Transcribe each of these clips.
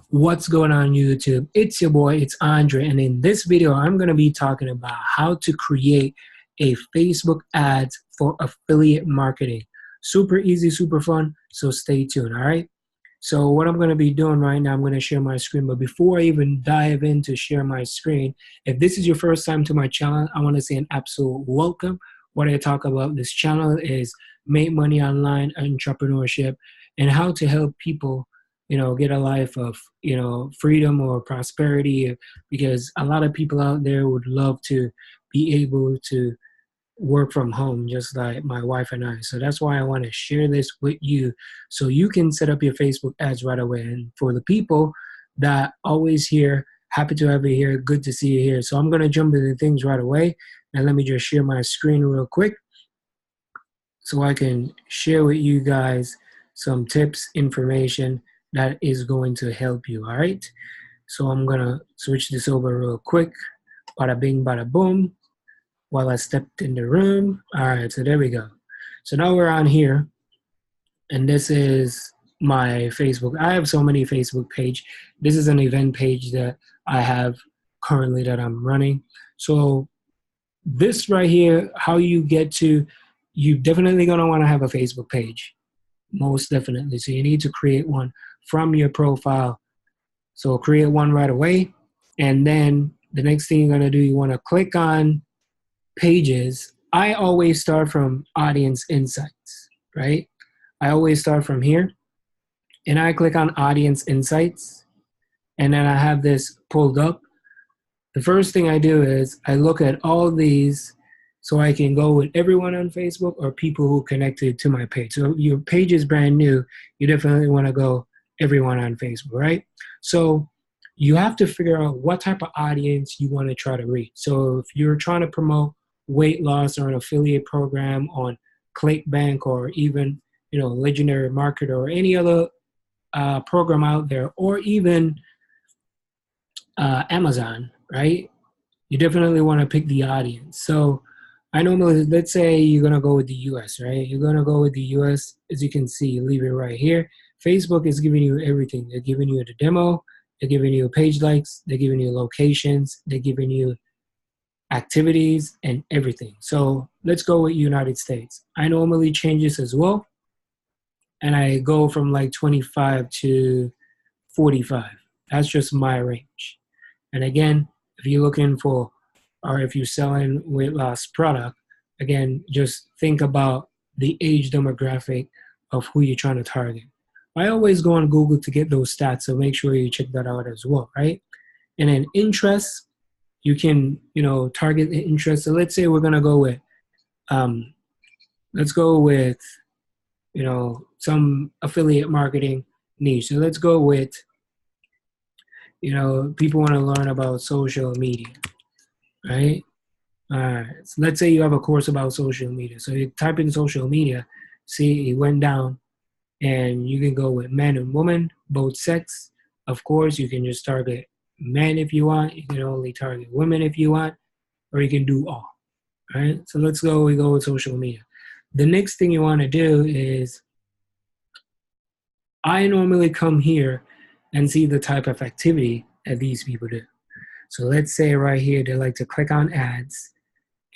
What's going on YouTube? It's your boy, it's Andre, and in this video I'm going to be talking about how to create a Facebook ads for affiliate marketing. Super easy, super fun, so stay tuned, all right? So what I'm going to be doing right now, I'm going to share my screen, but before I even dive in to share my screen, if this is your first time to my channel, I want to say an absolute welcome. What I talk about this channel is make money online, entrepreneurship, and how to help people get a life of freedom or prosperity, because a lot of people out there would love to be able to work from home just like my wife and I. So that's why I want to share this with you so you can set up your Facebook ads right away. And for the people that always here, happy to have you here, good to see you here. So I'm going to jump into things right away, and let me just share my screen real quick so I can share with you guys some tips, information that is going to help you, all right? So I'm gonna switch this over real quick. Bada bing, bada boom, while I stepped in the room. All right, so there we go. So now we're on here, and this is my Facebook. I have so many Facebook page. This is an event page that I have currently that I'm running. So this right here, how you get to, you definitely gonna wanna have a Facebook page. Most definitely. So you need to create one from your profile. So create one right away. And then the next thing you're going to do, you want to click on pages. I always start from audience insights, right? I always start from here. And I click on audience insights. And then I have this pulled up. The first thing I do is I look at all these so I can go with everyone on Facebook or people who connected to my page. So your page is brand new, you definitely want to go everyone on Facebook, right? So you have to figure out what type of audience you want to try to reach. So if you're trying to promote weight loss or an affiliate program on ClickBank or even Legendary Marketer or any other program out there, or even Amazon, right? You definitely want to pick the audience. So I normally, let's say you're going to go with the US, right? You're going to go with the US. As you can see, leave it right here. Facebook is giving you everything. They're giving you the demo. They're giving you page likes. They're giving you locations. They're giving you activities and everything. So let's go with United States. I normally change this as well. And I go from like 25 to 45. That's just my range. And again, if you're looking for, or if you're selling weight loss product, again, just think about the age demographic of who you're trying to target. I always go on Google to get those stats, so make sure you check that out as well, right? And then interests, you can, target the interest. So let's say we're gonna go with, let's go with, some affiliate marketing niche. So let's go with, people want to learn about social media, right? All right. So let's say you have a course about social media. So you type in social media, see it went down, and you can go with men and women, both sex. Of course, you can just target men if you want. You can only target women if you want, or you can do all, right? So we go with social media. The next thing you want to do is, I normally come here and see the type of activity that these people do. So let's say right here, they like to click on ads,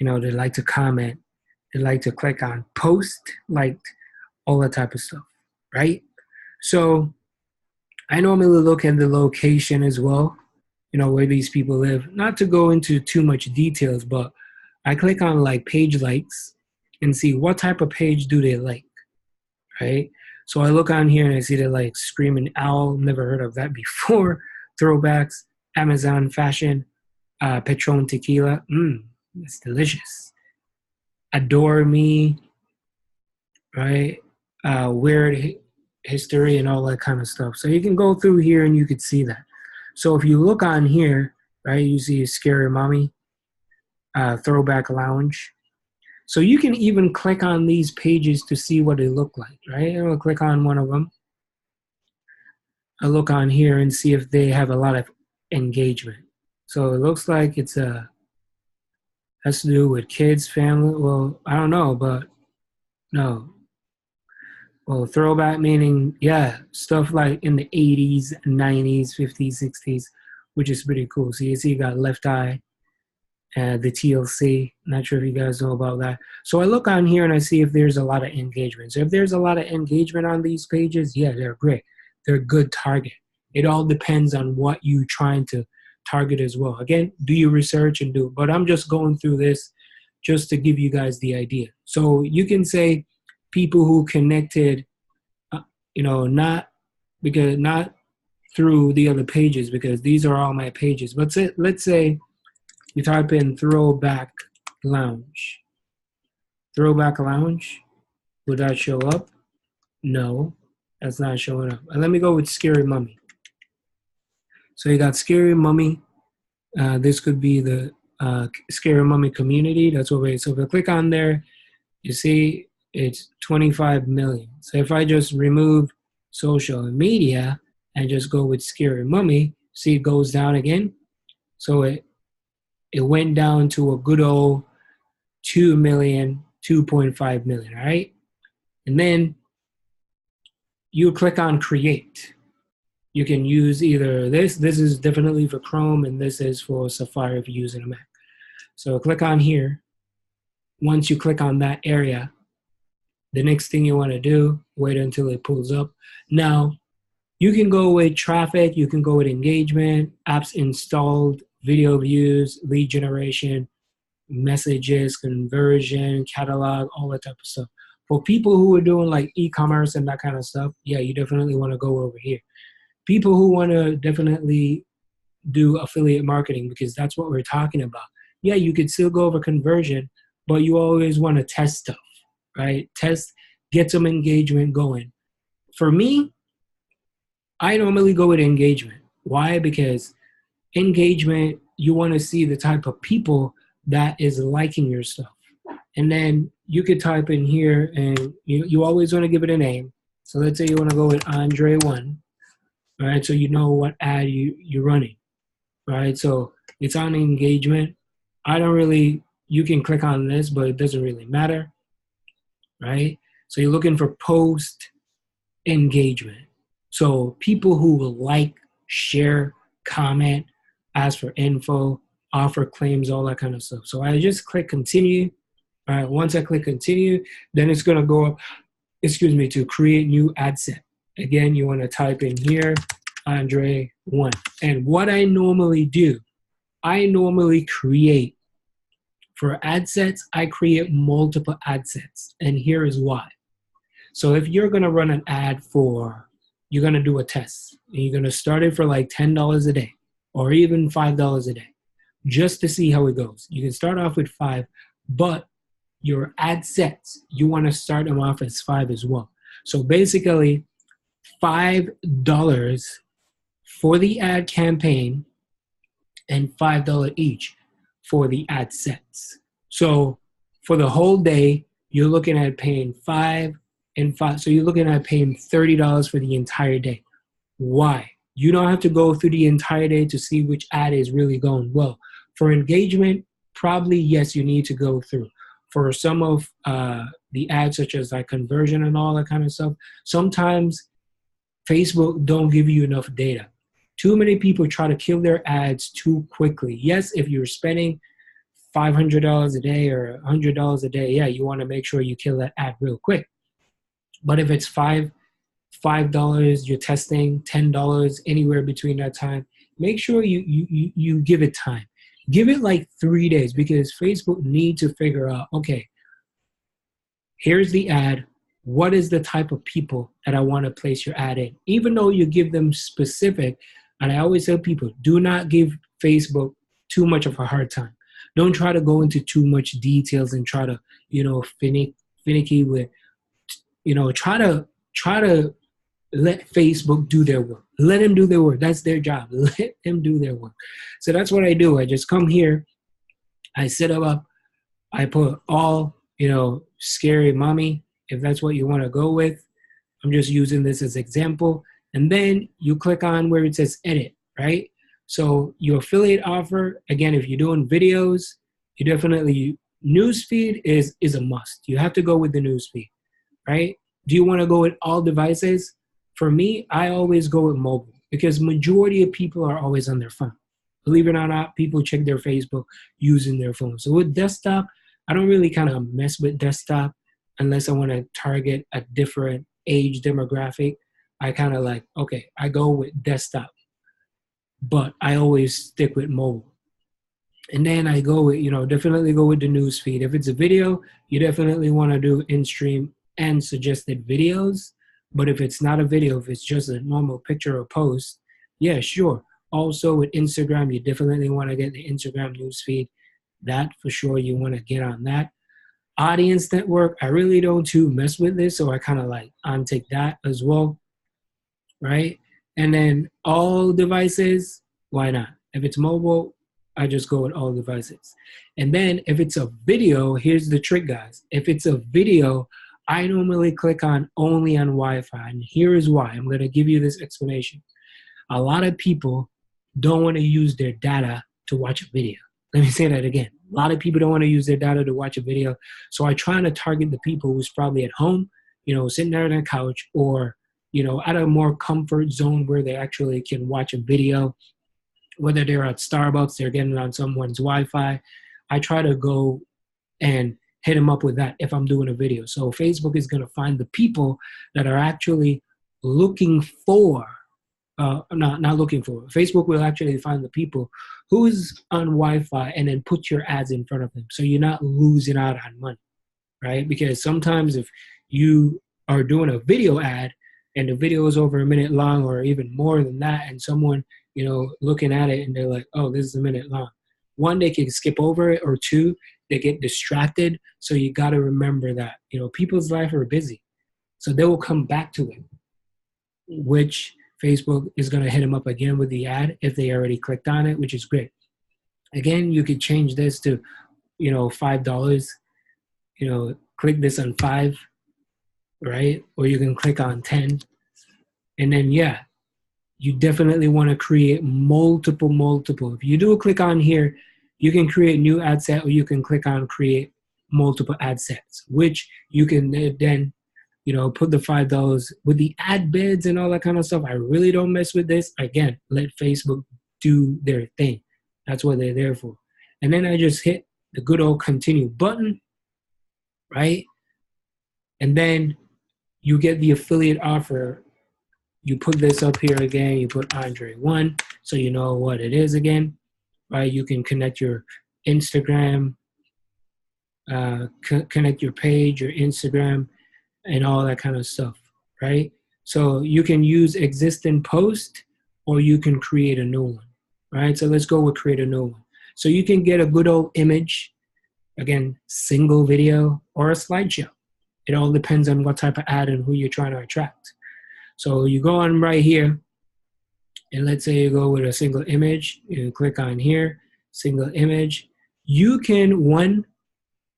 they like to comment, they like to click on post, like all that type of stuff, right? So I normally look at the location as well, where these people live. Not to go into too much details, but I click on like page likes and see what type of page do they like, right? So I look on here and I see that like Screaming Owl, never heard of that before. Throwbacks, Amazon fashion, Patron tequila, it's delicious. Adore Me, right? Weird history and all that kind of stuff. So you can go through here and you could see that. So if you look on here, right, you see Scary Mommy, Throwback Lounge. So you can even click on these pages to see what they look like, right? I'm gonna click on one of them. I look on here and see if they have a lot of engagement. So it looks like it's has to do with kids, family. Well, I don't know, but no. Well, throwback meaning, yeah, stuff like in the 80s, 90s, 50s, 60s, which is pretty cool. So you see, you got Left Eye, the TLC. Not sure if you guys know about that. So I look on here and I see if there's a lot of engagement. So if there's a lot of engagement on these pages, yeah, they're great. They're a good target. It all depends on what you're trying to target as well. Again, do your research and do it. But I'm just going through this just to give you guys the idea. So you can say people who connected, not through the other pages, because these are all my pages. But let's say you type in Throwback Lounge. Throwback Lounge, would that show up? No, that's not showing up. And let me go with Scary Mummy. So you got Scary Mummy. This could be the Scary Mummy community. That's what we. So if I click on there, you see it's 25 million. So if I just remove social media and just go with Scary Mummy, see it goes down again. So it went down to a good old 2 million, 2.5 million, all right? And then you click on create. You can use either this is definitely for Chrome, and this is for Safari if you're using a Mac. So click on here. Once you click on that area, the next thing you want to do, wait until it pulls up. Now, you can go with traffic, you can go with engagement, apps installed, video views, lead generation, messages, conversion, catalog, all that type of stuff. For people who are doing like e-commerce and that kind of stuff, yeah, you definitely want to go over here. People who want to definitely do affiliate marketing, because that's what we're talking about. Yeah, you could still go over conversion, but you always want to test stuff, right? Test, get some engagement going. For me, I normally go with engagement. Why? Because engagement, you want to see the type of people that is liking your stuff. And then you could type in here, and you always want to give it a name. So let's say you want to go with Andre1, right? So you know what ad you're running, right? So it's on engagement. You can click on this, but it doesn't really matter, right? So you're looking for post engagement. So people who will like, share, comment, ask for info, offer claims, all that kind of stuff. So I just click continue. All right, once I click continue, then it's gonna go up, to create new ad set. Again, you wanna type in here, Andre1. And what I normally do, I normally create, for ad sets, I create multiple ad sets. And here is why. So if you're gonna run an ad you're gonna do a test, and you're gonna start it for like $10 a day, or even $5 a day, just to see how it goes. You can start off with 5, but your ad sets, you wanna start them off as 5 as well. So basically, $5 for the ad campaign and $5 each for the ad sets. So for the whole day, you're looking at paying 5 and 5. So you're looking at paying $30 for the entire day. Why? You don't have to go through the entire day to see which ad is really going well. For engagement, probably yes, you need to go through. For some of the ads, such as like conversion and all that kind of stuff, sometimes Facebook don't give you enough data. Too many people try to kill their ads too quickly. Yes, if you're spending $500 a day or $100 a day, yeah, you want to make sure you kill that ad real quick. But if it's $5, you're testing $10, anywhere between that time, make sure you give it time. Give it like 3 days, because Facebook needs to figure out, okay, here's the ad. What is the type of people that I want to place your ad in? Even though you give them specific, and I always tell people, do not give Facebook too much of a hard time. Don't try to go into too much details and try to, finicky with, try to let Facebook do their work. Let them do their work. That's their job. Let them do their work. So that's what I do. I just come here, I set them up, I put all, Scary Mommy, if that's what you want to go with. I'm just using this as example. And then you click on where it says edit, right? So your affiliate offer, again, if you're doing videos, newsfeed is a must. You have to go with the newsfeed, right? Do you want to go with all devices? For me, I always go with mobile because majority of people are always on their phone. Believe it or not, people check their Facebook using their phone. So with desktop, I don't really kind of mess with desktop unless I want to target a different age demographic. I kind of like, okay, I go with desktop, but I always stick with mobile. And then I go with, definitely go with the news feed. If it's a video, you definitely want to do in-stream and suggested videos. But if it's not a video, if it's just a normal picture or post, yeah, sure. Also with Instagram, you definitely want to get the Instagram news feed. That for sure, you want to get on that. Audience network, I really don't too mess with this, so I kind of like untake that as well, right? And then all devices, why not? If it's mobile, I just go with all devices. And then if it's a video, here's the trick, guys. If it's a video, I normally click on only on Wi-Fi. And here is why. I'm going to give you this explanation. A lot of people don't want to use their data to watch a video. Let me say that again. A lot of people don't want to use their data to watch a video. So I try to target the people who's probably at home, sitting there on a couch, or, at a more comfort zone where they actually can watch a video. Whether they're at Starbucks, they're getting on someone's Wi-Fi. I try to go and hit them up with that if I'm doing a video. So Facebook is going to find the people that are actually looking for, not looking for. Facebook will actually find the people who's on Wi-Fi and then put your ads in front of them. So you're not losing out on money, right? Because sometimes if you are doing a video ad and the video is over a minute long or even more than that, and someone, looking at it and they're like, oh, this is a minute long. One, they can skip over it, or two, they get distracted. So you got to remember that, people's life are busy. So they will come back to it, which Facebook is going to hit them up again with the ad if they already clicked on it, which is great. Again, you could change this to, $5, click this on 5, right? Or you can click on 10. And then, yeah, you definitely want to create multiple. If you do click on here, you can create new ad set, or you can click on create multiple ad sets, which you can then, put the $5 with the ad bids and all that kind of stuff. I really don't mess with this. Again, let Facebook do their thing. That's what they're there for. And then I just hit the good old continue button, right? And then you get the affiliate offer. You put this up here again, you put Andre1, so you know what it is again, right? You can connect your Instagram, connect your page, your Instagram, and all that kind of stuff, right? So you can use existing post, or you can create a new one, right? So let's go with create a new one. So you can get a good old image, again, single video, or a slideshow. It all depends on what type of ad and who you're trying to attract. So you go on right here, and let's say you go with a single image. You click on here, single image. You can, 1,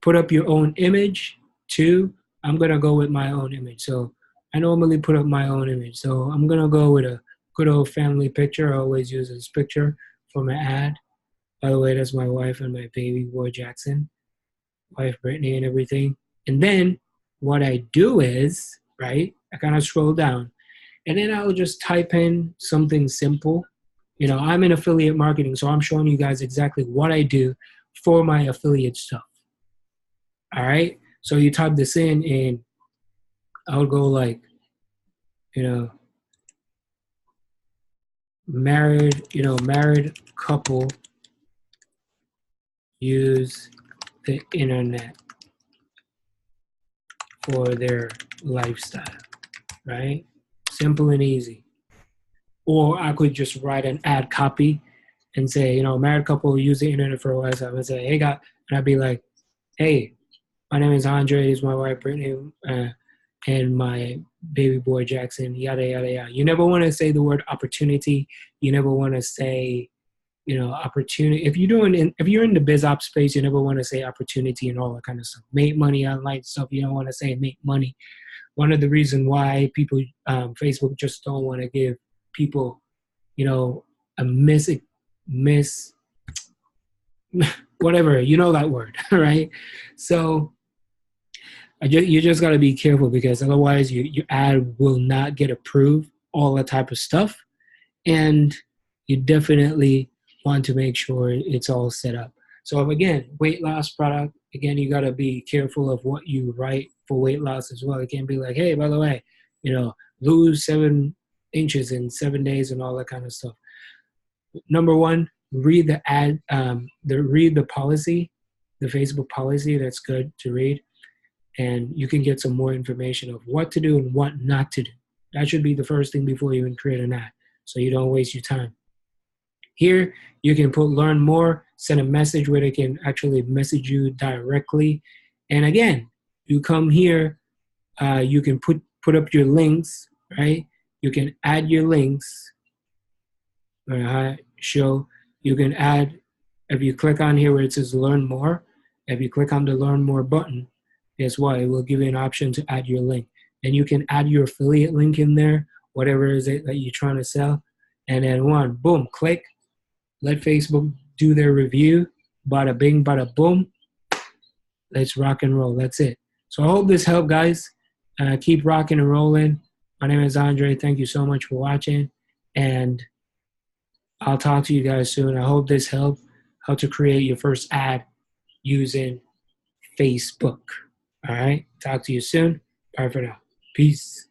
put up your own image. 2, I'm going to go with my own image. So I normally put up my own image. So I'm going to go with a good old family picture. I always use this picture for my ad. By the way, that's my wife and my baby boy Jackson, wife Brittany and everything. And then what I do is, right, I kind of scroll down. And then I'll just type in something simple. I'm in affiliate marketing, so I'm showing you guys exactly what I do for my affiliate stuff. All right? So you type this in, and I'll go like, married couple use the internet for their lifestyle, right? Simple and easy. Or I could just write an ad copy and say, married couple use the internet for a lifestyle, and say, hey, God, and I'd be like, hey, my name is Andre, this is my wife Brittany, and my baby boy Jackson, yada, yada, yada. You never want to say the word opportunity. You never want to say, opportunity. If you're in the biz op space, you never want to say opportunity and all that kind of stuff. Make money online stuff. You don't want to say make money. One of the reasons why people, Facebook just don't want to give people, a whatever, that word, right? So You just got to be careful, because otherwise your ad will not get approved, all that type of stuff. And you definitely want to make sure it's all set up. So again, weight loss product, again, you got to be careful of what you write for weight loss as well. It can't be like, hey, by the way, lose 7 inches in 7 days and all that kind of stuff. Number one, read the ad, read the policy, the Facebook policy. That's good to read, and you can get some more information of what to do and what not to do. That should be the first thing before you even create an ad, so you don't waste your time. Here, you can put learn more, send a message where they can actually message you directly. And again, you come here, you can put up your links, right? You can add your links. Show, you can add, if you click on here where it says learn more, if you click on the learn more button, guess what? It will give you an option to add your link. And you can add your affiliate link in there, whatever it is that you're trying to sell. And then boom, click. Let Facebook do their review. Bada bing, bada boom. Let's rock and roll. That's it. So I hope this helped, guys. Keep rocking and rolling. My name is Andre. Thank you so much for watching. And I'll talk to you guys soon. I hope this helped how to create your first ad using Facebook. All right. Talk to you soon. Bye for now. Peace.